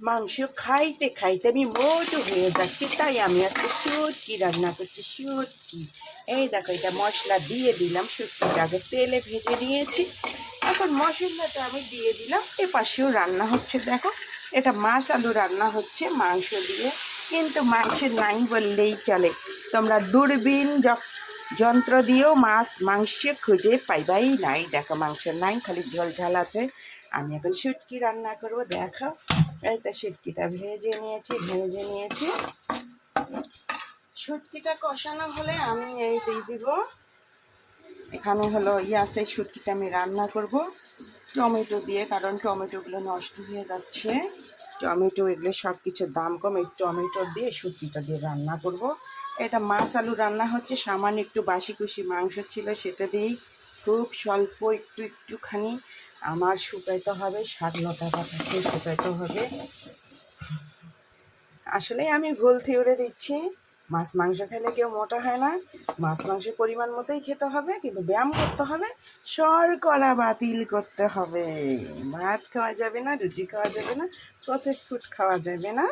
মাংস খাইতে খাইতে আমি মোটু হয়ে যাচ্ছি, তাই আমি আজকে শুটকি রান্না করছি। শুটকি, এই দেখো, এটা মশলা দিয়ে দিলাম। শুটকিটা আগে তেলে ভেজে নিয়েছি, এখন মশলাটা আমি দিয়ে দিলাম। এ পাশেও রান্না হচ্ছে, দেখো, এটা মাছ আলু রান্না হচ্ছে মাংস দিয়ে। কিন্তু মাংস নাই বললেই চলে, তোমরা দূরবীন যন্ত্র দিয়েও মাংস খুঁজে পাইবাই নাই। দেখো, মাংস নাই, খালি ঝোল ঝাল আছে। আমি এখন শুটকি রান্না করবো, দেখো। এই তো শুটকিটা ভেজে নিয়েছি। শুটকিটা কষানো হলে আমি এই দিয়ে দিব, এখানে হলো আছে, শুটকিটা আমি রান্না করব টমেটো দিয়ে, কারণ টমেটোগুলো নষ্ট হয়ে যাচ্ছে। টমেটো এগুলো সব কিছুর দাম কম, এই টমেটো দিয়ে শুটকিটা দিয়ে রান্না করব। এটা মাছ আলু রান্না হচ্ছে, সামান্য একটু বাসি কুসি মাংস ছিল, সেটা দিয়েই খুব স্বল্প একটুখানি আমার শুকাইতে হবে, 60 পাতাকে শুকাইতে হবে। আসলে আমি ভুল থিওরি দিচ্ছি, মাছ মাংস খেলে কেউ মোটা হয় না। মাছ মাংসের পরিমাণ মতোই খেতে হবে, কিন্তু ব্যায়াম করতে হবে, শর্করা বাতিল করতে হবে। ভাত খাওয়া যাবে না, রুটি খাওয়া যাবে না, প্রসেস ফুড খাওয়া যাবে না।